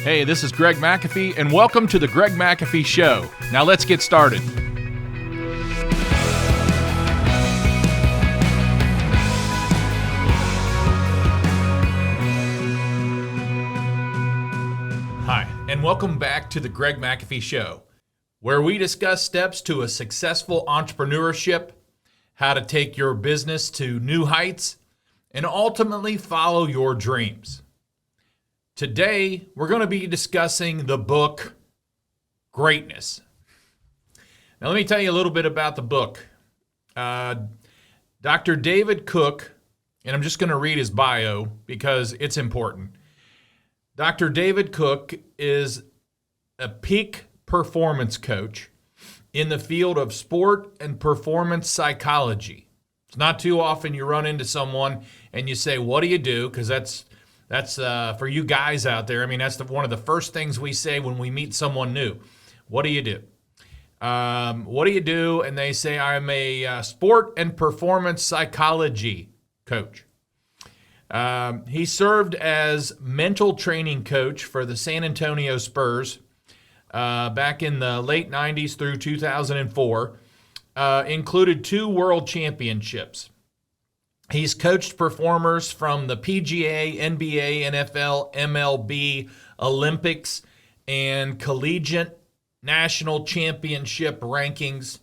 Hey, this is Greg McAfee, and welcome to the Greg McAfee Show. Now let's get started. Hi, and welcome back to the Greg McAfee Show, where we discuss steps to a successful entrepreneurship, how to take your business to new heights, and ultimately follow your dreams. Today, we're going to be discussing the book, Greatness. Now, let me tell you a little bit about the book. Dr. David Cook, and I'm just going to read his bio because it's important. Dr. David Cook is a peak performance coach in the field of sport and performance psychology. It's not too often you run into someone and you say, what do you do? Because that's for you guys out there. I mean, that's one of the first things we say when we meet someone new. What do you do? What do you do? And they say, I'm a sport and performance psychology coach. He served as mental training coach for the San Antonio Spurs back in the late 90s through 2004. Included 2 world championships. He's coached performers from the PGA, NBA, NFL, MLB, Olympics, and collegiate national championship rankings.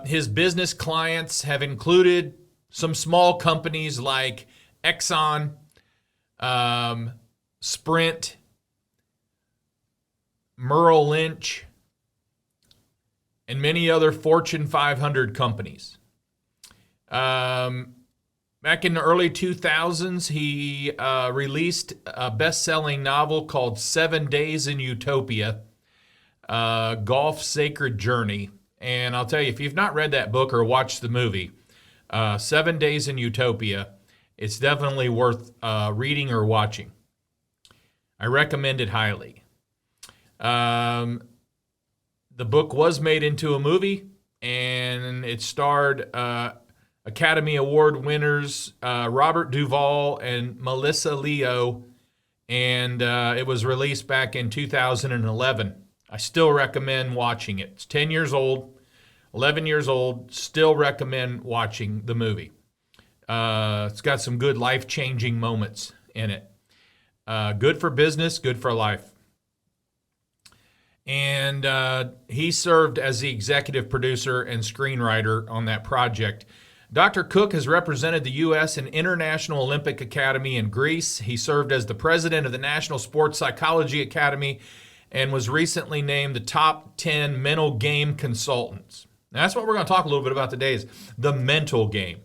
His business clients have included some small companies like Exxon, Sprint, Merrill Lynch, and many other Fortune 500 companies. Back in the early 2000s, he released a best-selling novel called 7 Days in Utopia, Golf's Sacred Journey. And I'll tell you, if you've not read that book or watched the movie, 7 Days in Utopia, it's definitely worth reading or watching. I recommend it highly. The book was made into a movie, and it starred Academy Award winners Robert Duvall and Melissa Leo, and it was released back in 2011. I still recommend watching it. It's 10 years old, 11 years old, still recommend watching the movie. It's got some good life-changing moments in it. Good for business, good for life. And he served as the executive producer and screenwriter on that project. Dr. Cook has represented the U.S. and International Olympic Academy in Greece. He served as the president of the National Sports Psychology Academy and was recently named the top 10 mental game consultants. Now, that's what we're going to talk a little bit about today, is the mental game.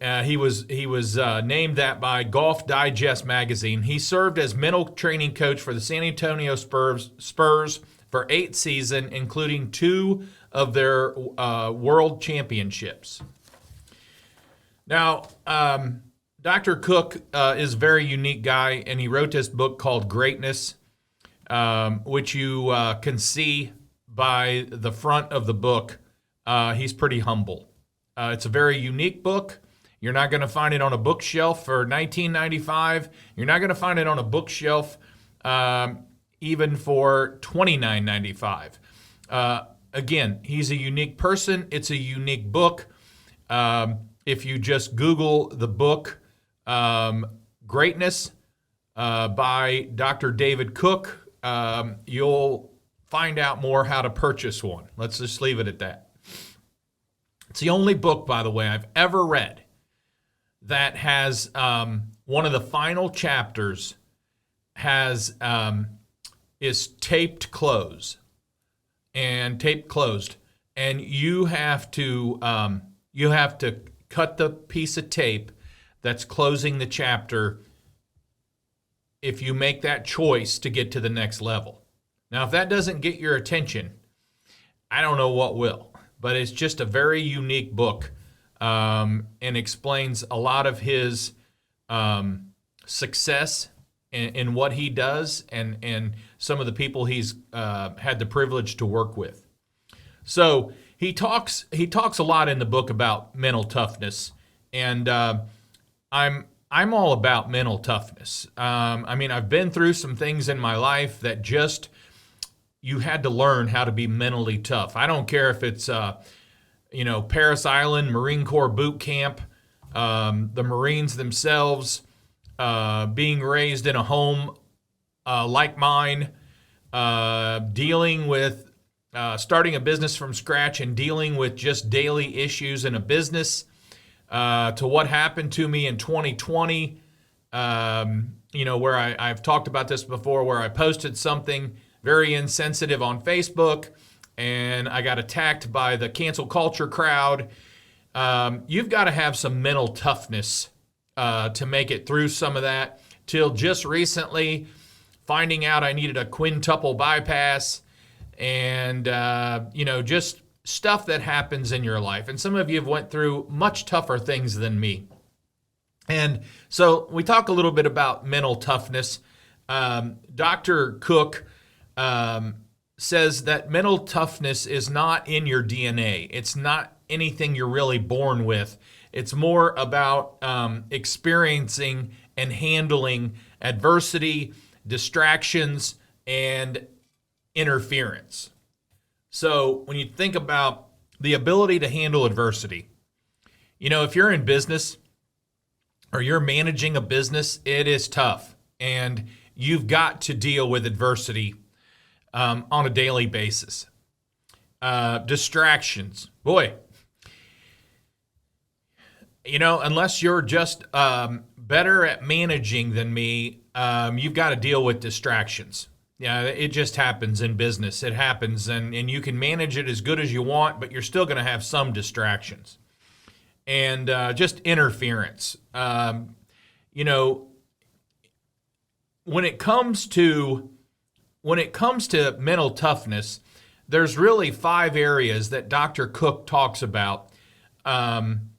He was named that by Golf Digest magazine. He served as mental training coach for the San Antonio Spurs for 8 seasons, including 2 of their world championships. Now, Dr. Cook is a very unique guy, and he wrote this book called Greatness, which you can see by the front of the book. He's pretty humble. It's a very unique book. You're not going to find it on a bookshelf for $19.95. You're not going to find it on a bookshelf even for $29.95. Again, he's a unique person. It's a unique book. If you just Google the book, Greatness by Dr. David Cook, you'll find out more how to purchase one. Let's just leave it at that. It's the only book, by the way, I've ever read that has one of the final chapters is taped closed, and you have to cut the piece of tape that's closing the chapter if you make that choice to get to the next level. Now, if that doesn't get your attention, I don't know what will, but it's just a very unique book, and explains a lot of his success in what he does and some of the people he's had the privilege to work with. So he talks a lot in the book about mental toughness, and I'm I'm all about mental toughness. I've been through some things in my life that just, you had to learn how to be mentally tough. I don't care if it's, Paris Island, Marine Corps boot camp, the Marines themselves, being raised in a home like mine, dealing with starting a business from scratch and dealing with just daily issues in a business, to what happened to me in 2020, where I've talked about this before, where I posted something very insensitive on Facebook and I got attacked by the cancel culture crowd. You've got to have some mental toughness to make it through some of that, till just recently finding out I needed a quintuple bypass and, just stuff that happens in your life. And some of you have went through much tougher things than me. And so we talk a little bit about mental toughness. Dr. Cook says that mental toughness is not in your DNA. It's not anything you're really born with. It's more about experiencing and handling adversity, distractions, and interference. So when you think about the ability to handle adversity, if you're in business or you're managing a business, it is tough. And you've got to deal with adversity on a daily basis. Distractions. Boy, unless you're just better at managing than me, you've got to deal with distractions. Yeah, it just happens in business. It happens, and you can manage it as good as you want, but you're still going to have some distractions. And just interference. When it comes to mental toughness, there's really 5 areas that Dr. Cook talks about. And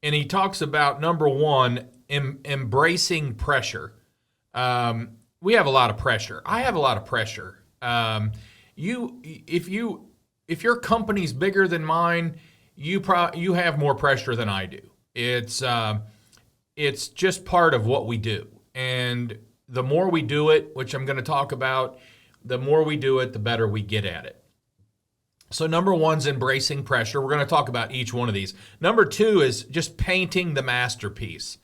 he talks about, number 1, embracing pressure. We have a lot of pressure. I have a lot of pressure. If your company's bigger than mine, you have more pressure than I do. It's just part of what we do. And the more we do it, which I'm going to talk about, the more we do it, the better we get at it. So number 1's embracing pressure. We're going to talk about each one of these. Number 2 is just painting the masterpiece.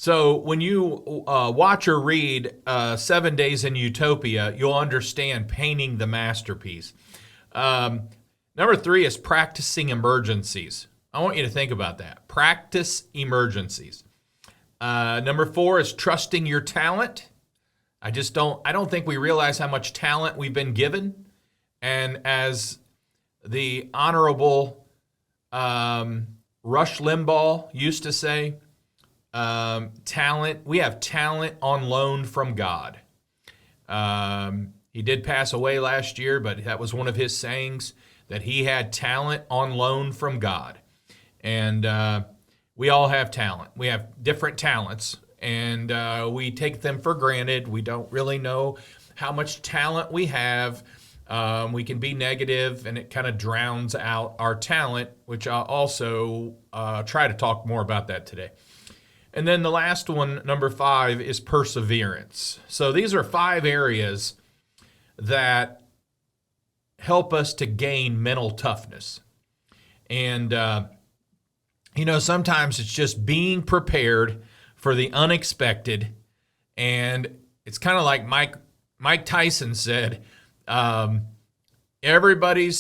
So when you watch or read 7 Days in Utopia, you'll understand painting the masterpiece. Number 3 is practicing emergencies. I want you to think about that. Practice emergencies. Number 4 is trusting your talent. I don't think we realize how much talent we've been given. And as the Honorable Rush Limbaugh used to say, talent, we have talent on loan from God. He did pass away last year, but that was one of his sayings, that he had talent on loan from God. And we all have talent. We have different talents, and we take them for granted. We don't really know how much talent we have. We can be negative, and it kind of drowns out our talent, which I'll also try to talk more about that today. And then the last one, number 5, is perseverance. So these are 5 areas that help us to gain mental toughness. And, sometimes it's just being prepared for the unexpected. And it's kind of like Mike Tyson said, everybody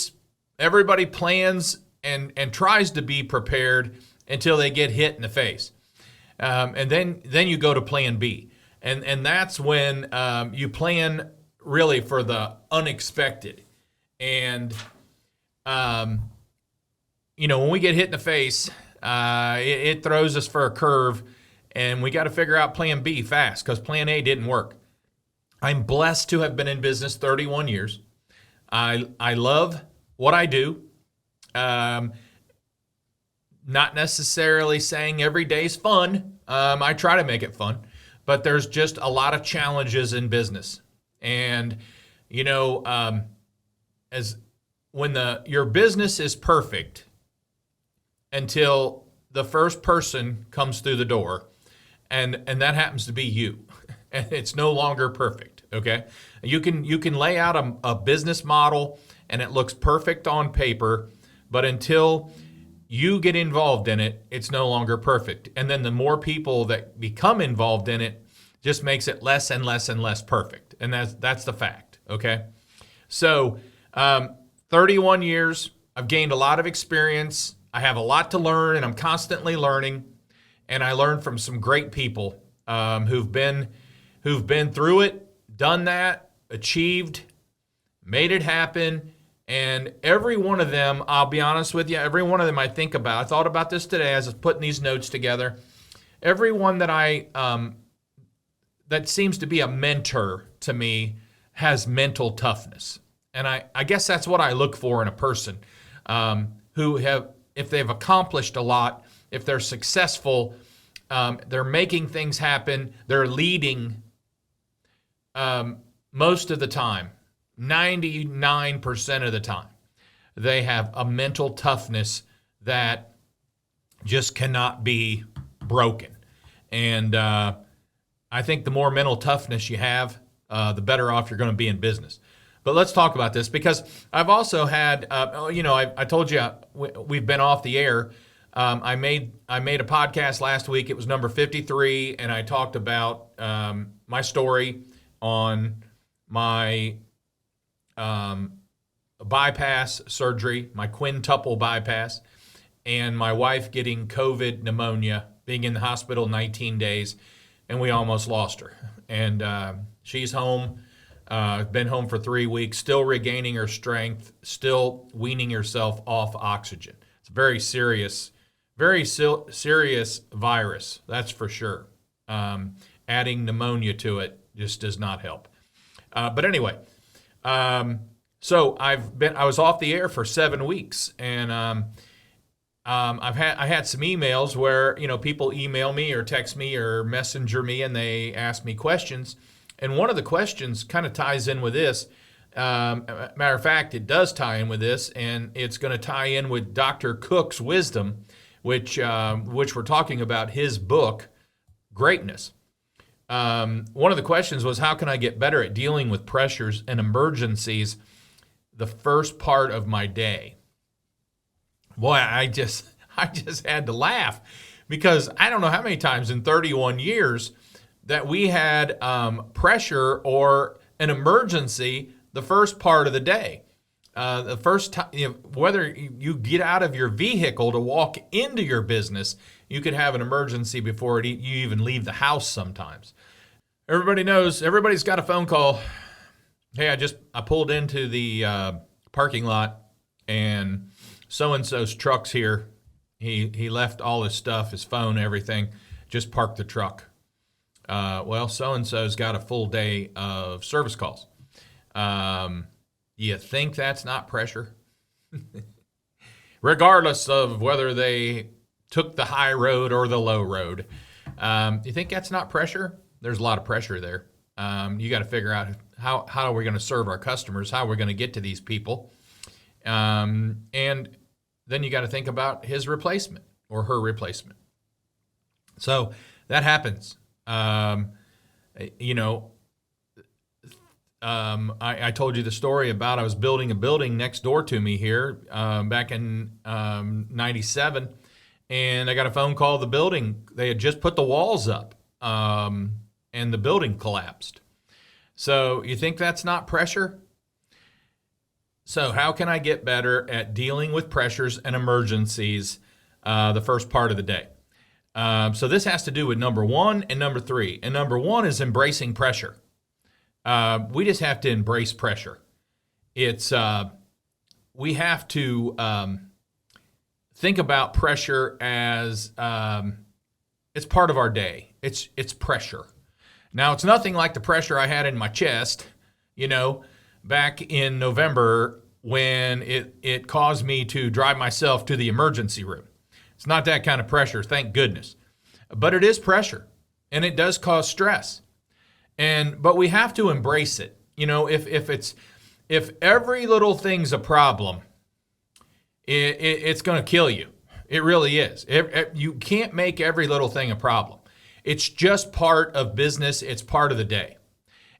plans and tries to be prepared until they get hit in the face. And then you go to plan B. And that's when you plan really for the unexpected. And, when we get hit in the face, it throws us for a curve, and we got to figure out plan B fast, because plan A didn't work. I'm blessed to have been in business 31 years. I love what I do. Not necessarily saying every day's fun. I try to make it fun, but there's just a lot of challenges in business. And, as when your business is perfect until the first person comes through the door, and that happens to be you, and it's no longer perfect. Okay, you can lay out a business model, and it looks perfect on paper, but until you get involved in it, it's no longer perfect. And then the more people that become involved in it just makes it less and less and less perfect. And that's the fact. Okay, so 31 years, I've gained a lot of experience. I have a lot to learn, and I'm constantly learning. And I learned from some great people who've been through it, done that, achieved, made it happen. And every one of them, I'll be honest with you, every one of them I think about. I thought about this today as I was putting these notes together. Every one that that seems to be a mentor to me has mental toughness. And I guess that's what I look for in a person if they've accomplished a lot, if they're successful, they're making things happen, they're leading most of the time, 99% of the time, they have a mental toughness that just cannot be broken. And I think the more mental toughness you have, the better off you're going to be in business. But let's talk about this, because I've also had, I told you we've been off the air. I made a podcast last week. It was number 53, and I talked about my story on my bypass surgery, my quintuple bypass, and my wife getting COVID pneumonia, being in the hospital 19 days, and we almost lost her. And she's home. Been home for 3 weeks, still regaining her strength, still weaning herself off oxygen. It's a very serious virus, that's for sure. Adding pneumonia to it just does not help. But anyway, so I was off the air for 7 weeks, and I had some emails where people email me or text me or messenger me, and they ask me questions. And one of the questions kind of ties in with this. Matter of fact, it does tie in with this, and it's going to tie in with Dr. Cook's wisdom, which we're talking about his book, Greatness. One of the questions was, how can I get better at dealing with pressures and emergencies the first part of my day? Boy, I just had to laugh, because I don't know how many times in 31 years that we had pressure or an emergency the first part of the day. The first time, whether you get out of your vehicle to walk into your business, you could have an emergency before you even leave the house sometimes. Everybody knows, everybody's got a phone call. Hey, I pulled into the parking lot, and so-and-so's truck's here. He left all his stuff, his phone, everything, just parked the truck. Well, so-and-so's got a full day of service calls. You think that's not pressure? Regardless of whether they took the high road or the low road. You think that's not pressure? There's a lot of pressure there. You got to figure out how are we going to serve our customers, how we're going to get to these people. And then you got to think about his replacement or her replacement. So that happens. I told you the story about I was building a building next door to me here back in 97, and I got a phone call. The building, they had just put the walls up, and the building collapsed. So you think that's not pressure? So how can I get better at dealing with pressures and emergencies the first part of the day? So this has to do with number 1 and number 3. And number 1 is embracing pressure. We just have to embrace pressure. It's we have to think about pressure as it's part of our day. It's pressure. Now, it's nothing like the pressure I had in my chest, back in November when it caused me to drive myself to the emergency room. It's not that kind of pressure, thank goodness. But it is pressure, and it does cause stress. But we have to embrace it. If every little thing's a problem, it's going to kill you. It really is. You can't make every little thing a problem. It's just part of business. It's part of the day.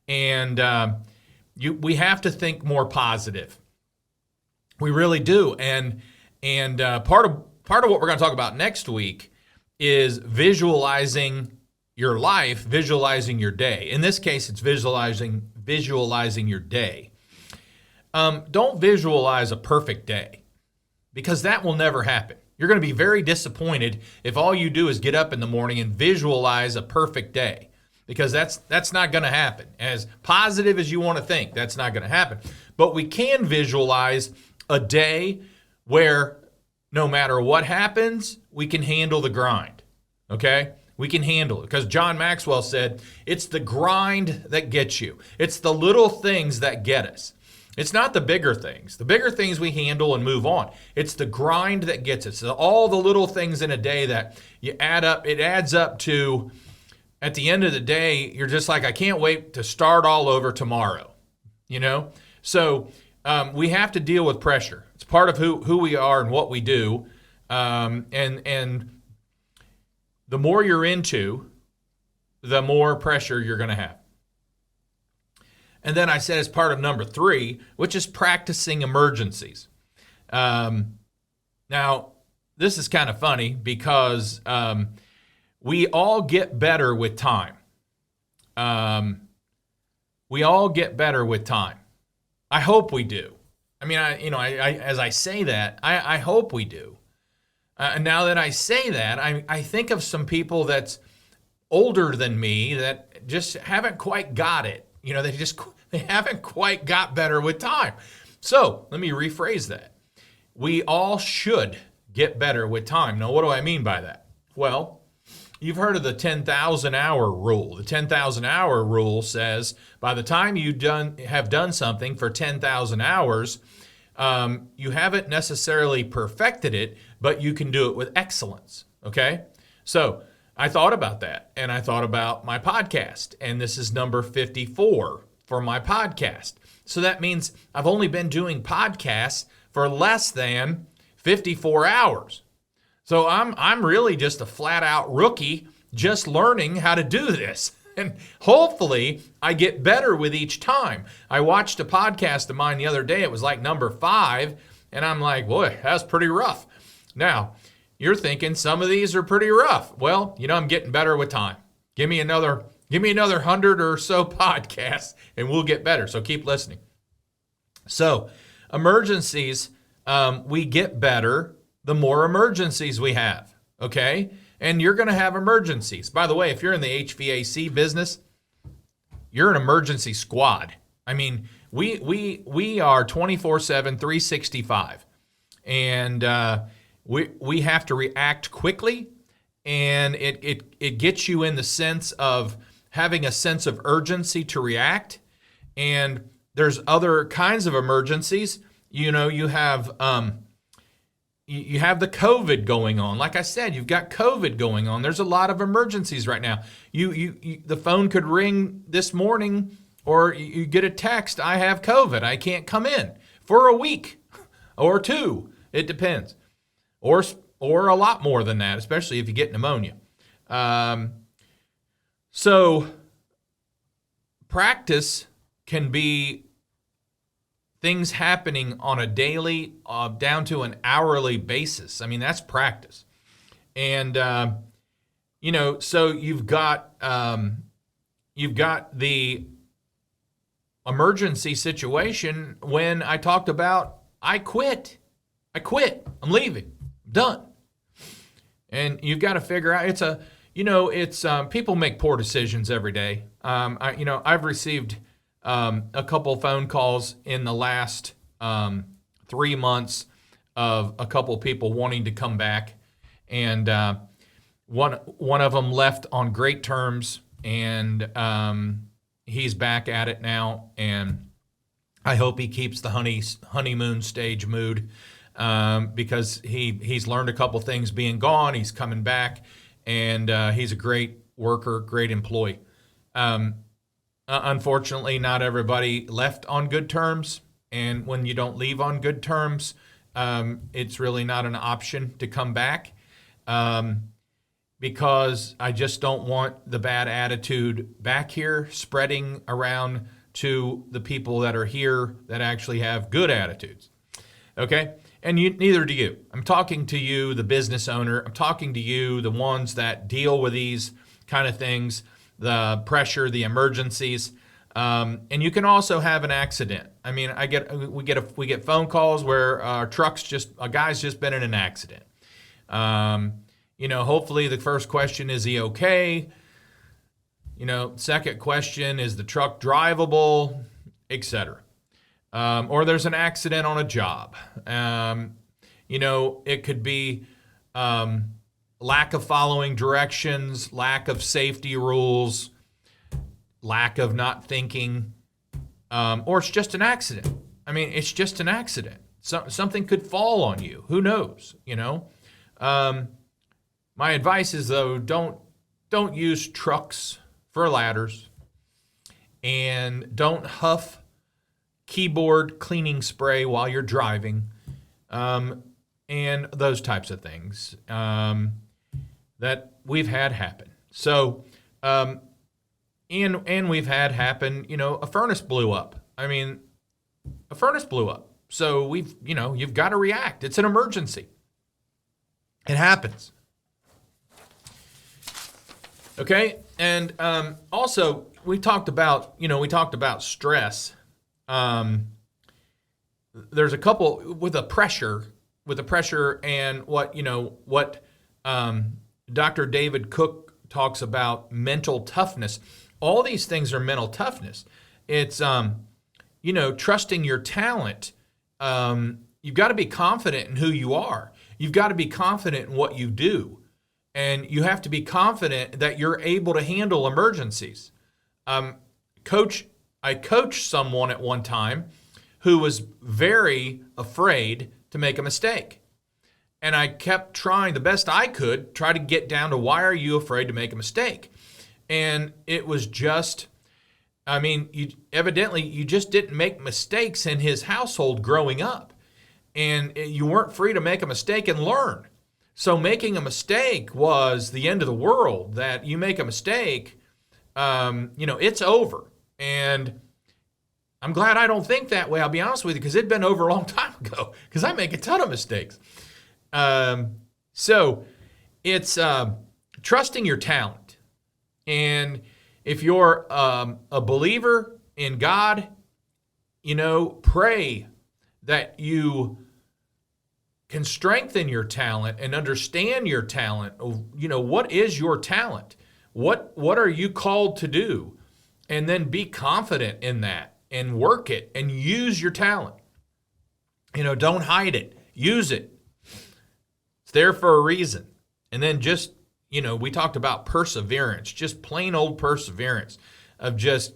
And we have to think more positive. We really do. And part of what we're going to talk about next week is visualizing your life, visualizing your day. In this case, it's visualizing your day. Don't visualize a perfect day, because that will never happen. You're going to be very disappointed if all you do is get up in the morning and visualize a perfect day, because that's not going to happen. As positive as you want to think, that's not going to happen. But we can visualize a day where no matter what happens, we can handle the grind, okay? We can handle it, because John Maxwell said, it's the grind that gets you. It's the little things that get us. It's not the bigger things. The bigger things we handle and move on. It's the grind that gets us. So all the little things in a day that you add up, it adds up to, at the end of the day, you're just like, I can't wait to start all over tomorrow, you know? So we have to deal with pressure. It's part of who we are and what we do. And the more you're into, the more pressure you're going to have. And then I said as part of number 3, which is practicing emergencies. Now, this is kind of funny because we all get better with time. We all get better with time. I hope we do. I mean, as I say that, I hope we do. Now that I say that, I think of some people that's older than me that just haven't quite got it. You know, they haven't quite got better with time. So let me rephrase that. We all should get better with time. Now, what do I mean by that? Well, you've heard of the 10,000 hour rule. The 10,000 hour rule says by the time you have done something for 10,000 hours, you haven't necessarily perfected it, but you can do it with excellence, okay? So I thought about that, and I thought about my podcast, and this is number 54 for my podcast. So that means I've only been doing podcasts for less than 54 hours. So I'm really just a flat-out rookie just learning how to do this. And hopefully I get better with each time. I watched a podcast of mine the other day. It was like number 5, and I'm like, boy, that's pretty rough. Now, you're thinking some of these are pretty rough. Well, I'm getting better with time. Give me another 100 or so podcasts, and we'll get better. So keep listening. So emergencies, we get better the more emergencies we have, okay? And you're going to have emergencies. By the way, if you're in the HVAC business, you're an emergency squad. I mean, we are 24/7, 365. And we have to react quickly, and it gets you in the sense of having a sense of urgency to react. And there's other kinds of emergencies. You have you have the COVID going on. Like I said, you've got COVID going on. There's a lot of emergencies right now. The phone could ring this morning, or you get a text, I have COVID, I can't come in for a week or 2. It depends. Or a lot more than that, especially if you get pneumonia. So practice can be things happening on a daily, down to an hourly basis. I mean, that's practice. And, so you've got the emergency situation when I talked about, I quit. I'm leaving. I'm done. And you've got to figure out, people make poor decisions every day. I've received a couple phone calls in the last 3 months of a couple people wanting to come back, and one of them left on great terms, and he's back at it now, and I hope he keeps the honeymoon stage mood, because he's learned a couple things being gone. He's coming back, and he's a great worker, great employee. Unfortunately, not everybody left on good terms, and when you don't leave on good terms, it's really not an option to come back because I just don't want the bad attitude back here spreading around to the people that are here that actually have good attitudes. Okay? And neither do you. I'm talking to you, the business owner. I'm talking to you, the ones that deal with these kind of things, the pressure, the emergencies. And you can also have an accident. I mean, we get phone calls where a guy's just been in an accident. Hopefully the first question, is he okay? Second question, is the truck drivable, etc. Or there's an accident on a job. It could be lack of following directions, lack of safety rules, lack of not thinking, or it's just an accident. I mean, it's just an accident. Something could fall on you. Who knows? My advice is, though, don't use trucks for ladders, and don't huff keyboard cleaning spray while you're driving, and those types of things that we've had happen. So, and we've had happen, a furnace blew up. I mean, a furnace blew up. So you've got to react. It's an emergency. It happens. Okay. And also we talked about stress. There's a couple with the pressure and what Dr. David Cook talks about, mental toughness. All these things are mental toughness. It's, trusting your talent. You've got to be confident in who you are. You've got to be confident in what you do. And you have to be confident that you're able to handle emergencies. I coached someone at one time who was very afraid to make a mistake. And I kept trying the best I could, try to get down to, why are you afraid to make a mistake? And it was just, you just didn't make mistakes in his household growing up. And you weren't free to make a mistake and learn. So making a mistake was the end of the world. That you make a mistake, it's over. And I'm glad I don't think that way, I'll be honest with you, because it'd been over a long time ago, because I make a ton of mistakes. So it's trusting your talent. And if you're a believer in God, pray that you can strengthen your talent and understand your talent. What is your talent? What are you called to do? And then be confident in that and work it and use your talent. Don't hide it. Use it. It's there for a reason. And then just, we talked about perseverance, just plain old perseverance of just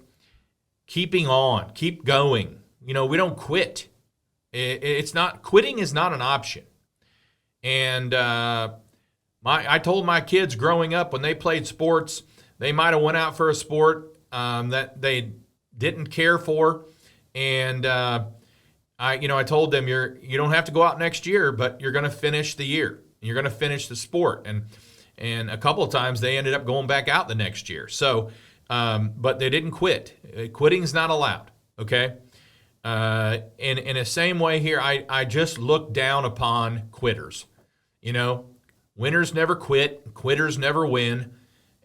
keeping on, keep going. We don't quit. Quitting is not an option. And I told my kids growing up, when they played sports, they might have went out for a sport that they didn't care for. And I told them, you don't have to go out next year, but you're going to finish the year. You're going to finish the sport. And a couple of times they ended up going back out the next year. So, but they didn't quit. Quitting's not allowed. Okay. In the same way here, I just look down upon quitters. Winners never quit, quitters never win.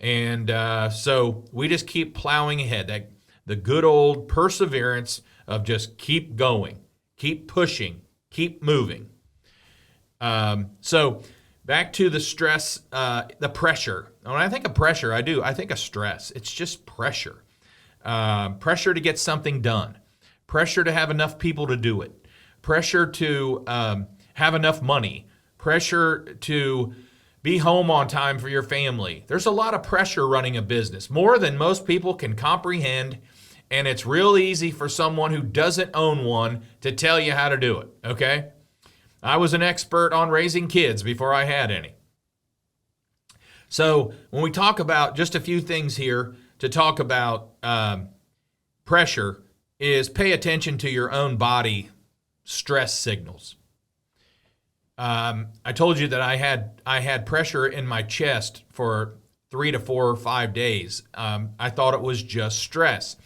And so we just keep plowing ahead. The good old perseverance of just keep going, keep pushing, keep moving. So back to the stress, the pressure. When I think of pressure, I think of stress. It's just pressure. Pressure to get something done. Pressure to have enough people to do it. Pressure to have enough money. Pressure to be home on time for your family. There's a lot of pressure running a business, more than most people can comprehend, and it's real easy for someone who doesn't own one to tell you how to do it, okay? I was an expert on raising kids before I had any. So when we talk about just a few things here to talk about pressure, is pay attention to your own body stress signals. I told you that I had pressure in my chest for 3 to 4 or 5 days. I thought it was just stress.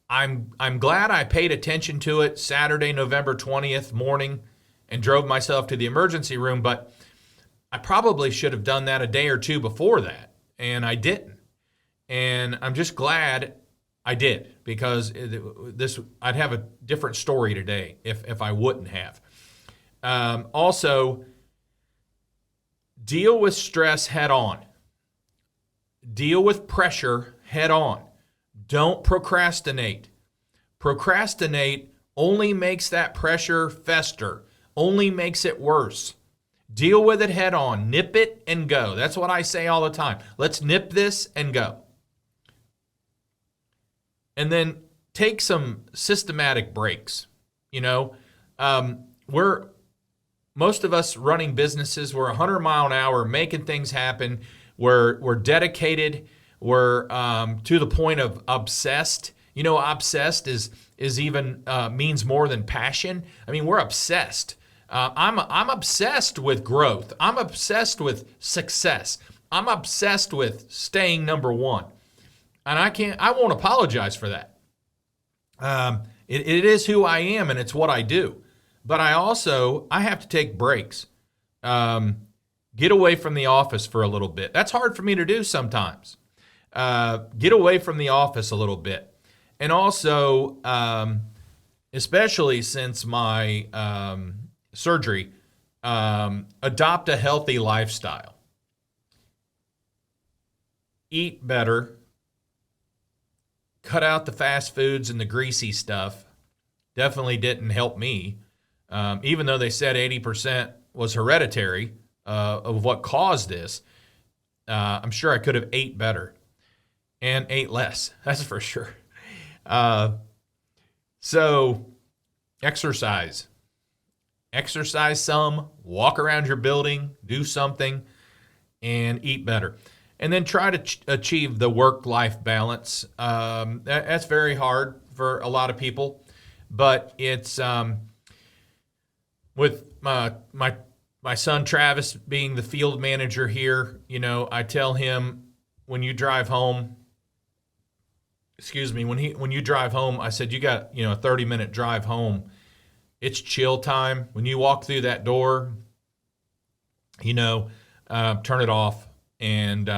I'm glad I paid attention to it Saturday, November 20th morning and drove myself to the emergency room, but I probably should have done that a day or two before that, and I didn't. And I'm just glad I did, because I'd have a different story today if I wouldn't have. Also, deal with stress head on. Deal with pressure head on. Don't procrastinate. Procrastinate only makes that pressure fester, only makes it worse. Deal with it head on. Nip it and go. That's what I say all the time. Let's nip this and go. And then take some systematic breaks. Most of us running businesses, we're 100 mile an hour, making things happen. We're dedicated. We're to the point of obsessed. Obsessed is even means more than passion. I mean, we're obsessed. I'm obsessed with growth. I'm obsessed with success. I'm obsessed with staying number one. And I won't apologize for that. It is who I am, and it's what I do. But I have to take breaks. Get away from the office for a little bit. That's hard for me to do sometimes. Get away from the office a little bit. And also, especially since my surgery, adopt a healthy lifestyle. Eat better. Cut out the fast foods and the greasy stuff. Definitely didn't help me. Even though they said 80% was hereditary of what caused this, I'm sure I could have ate better and ate less. That's for sure. So exercise. Exercise some, walk around your building, do something, and eat better. And then try to achieve the work-life balance. That's very hard for a lot of people, but it's with my son Travis being the field manager here. I tell him when you drive home. When you drive home, I said you got a 30-minute drive home. It's chill time. When you walk through that door, turn it off and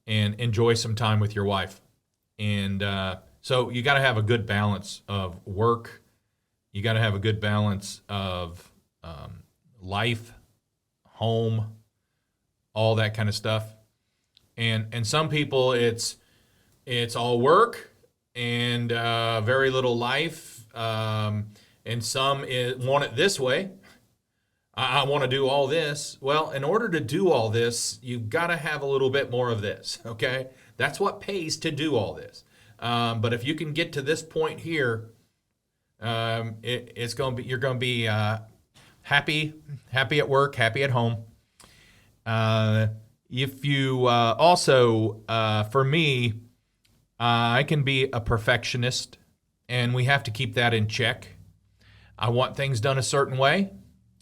enjoy some time with your wife. And so you got to have a good balance of work. You got to have a good balance of life, home, all that kind of stuff. And some people it's all work and very little life. And some want it this way. I want to do all this. Well, in order to do all this, you've got to have a little bit more of this, okay? That's what pays to do all this. But if you can get to this point here, you're going to be happy at work, happy at home. If you for me, I can be a perfectionist, and we have to keep that in check. I want things done a certain way.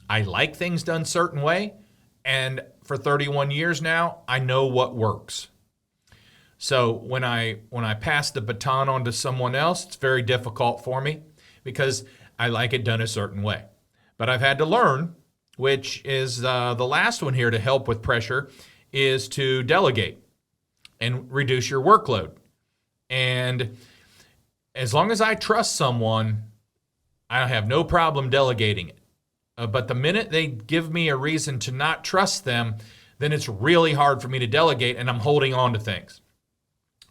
I like things done a certain way. And for 31 years now, I know what works. So when I pass the baton on to someone else, it's very difficult for me because I like it done a certain way. But I've had to learn, which is the last one here to help with pressure, is to delegate and reduce your workload. And as long as I trust someone, I have no problem delegating it. But the minute they give me a reason to not trust them, then it's really hard for me to delegate, and I'm holding on to things.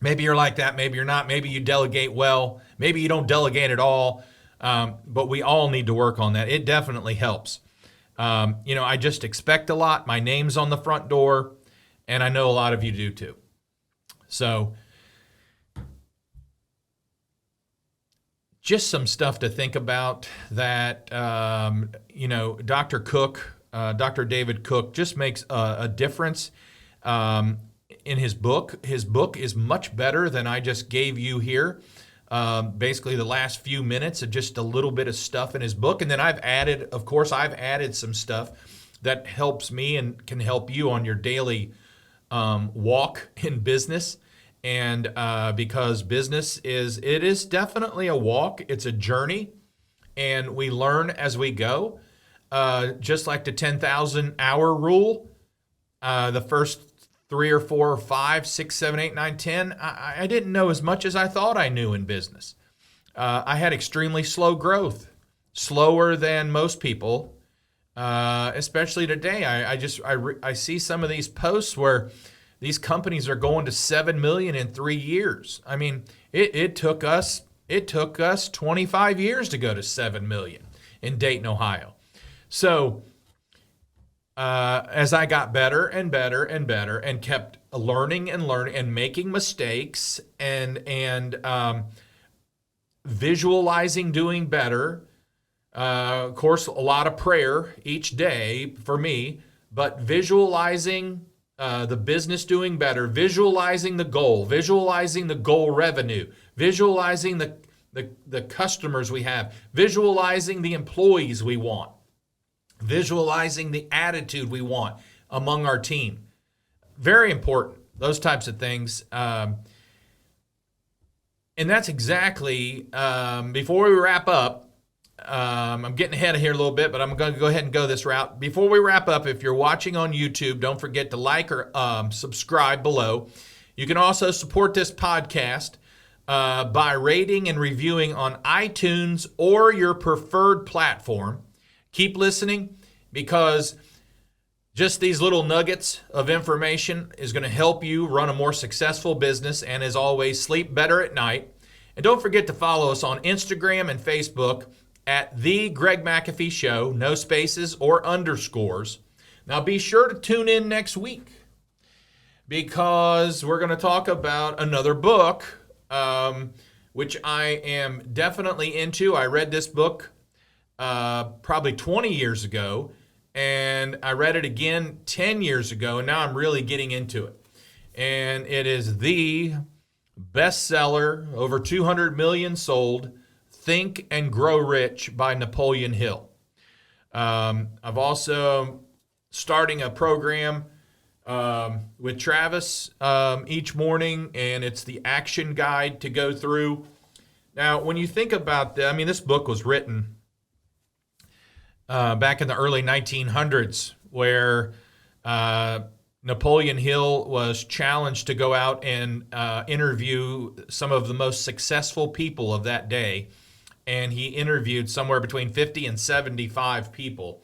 Maybe you're like that, maybe you're not. Maybe you delegate well. Maybe you don't delegate at all. But we all need to work on that. It definitely helps. I just expect a lot. My name's on the front door, and I know a lot of you do too. So just some stuff to think about that, Dr. Cook, Dr. David Cook just makes a difference in his book. His book is much better than I just gave you here. basically the last few minutes of just a little bit of stuff in his book. And then I've added some stuff that helps me and can help you on your daily walk in business. And because business is definitely a walk. It's a journey, and we learn as we go. Just like the 10,000 hour rule, the first 3 or 4 or 5, 6, 7, 8, 9, 10, I didn't know as much as I thought I knew in business. I had extremely slow growth, slower than most people, especially today. I see some of these posts where these companies are going to 7 million in 3 years. I mean, it took us 25 years to go to 7 million in Dayton, Ohio. So as I got better and better and better and kept learning and making mistakes and visualizing doing better, of course, a lot of prayer each day for me, but visualizing the business doing better, visualizing the goal revenue, visualizing the customers we have, visualizing the employees we want, visualizing the attitude we want among our team. Very important, those types of things. And that's exactly, before we wrap up, I'm getting ahead of here a little bit, but I'm going to go ahead and go this route. Before we wrap up, if you're watching on YouTube, don't forget to like or subscribe below. You can also support this podcast by rating and reviewing on iTunes or your preferred platform. Keep listening, because just these little nuggets of information is going to help you run a more successful business, and as always, sleep better at night. And don't forget to follow us on Instagram and Facebook at The Greg McAfee Show, no spaces or underscores. Now be sure to tune in next week, because we're going to talk about another book, which I am definitely into. I read this book probably 20 years ago, and I read it again 10 years ago, and now I'm really getting into it. And it is the bestseller, over 200 million sold, Think and Grow Rich by Napoleon Hill. I've also starting a program with Travis each morning, and it's the action guide to go through. Now, when you think about that, I mean, this book was written back in the early 1900s, where Napoleon Hill was challenged to go out and interview some of the most successful people of that day. And he interviewed somewhere between 50 and 75 people.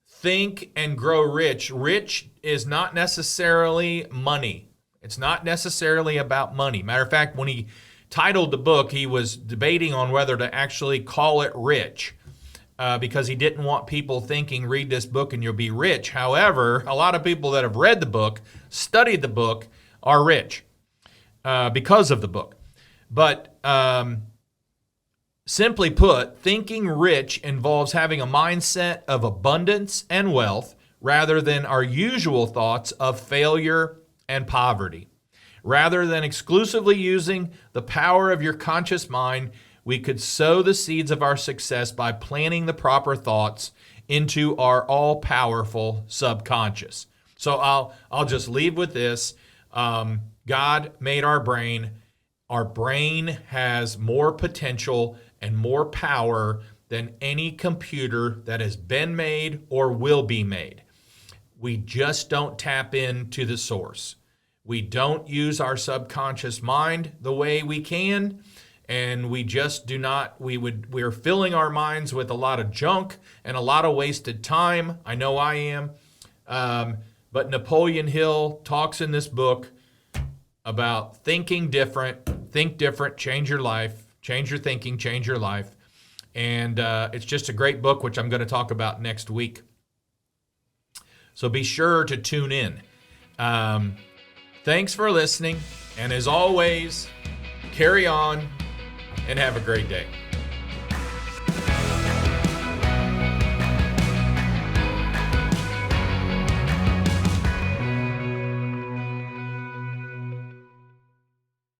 Think and Grow Rich. Rich is not necessarily money. It's not necessarily about money. Matter of fact, when he titled the book, he was debating on whether to actually call it Rich, because he didn't want people thinking, read this book and you'll be rich. However, a lot of people that have read the book, studied the book, are rich because of the book. But simply put, thinking rich involves having a mindset of abundance and wealth rather than our usual thoughts of failure and poverty. Rather than exclusively using the power of your conscious mind, we could sow the seeds of our success by planting the proper thoughts into our all-powerful subconscious. So I'll just leave with this. God made our brain. Our brain has more potential and more power than any computer that has been made or will be made. We just don't tap into the source. We don't use our subconscious mind the way we can, and we just do not. We're filling our minds with a lot of junk and a lot of wasted time. I know I am. But Napoleon Hill talks in this book about thinking different, think different, change your life. Change your thinking, change your life. And it's just a great book, which I'm going to talk about next week. So be sure to tune in. Thanks for listening. And as always, carry on and have a great day.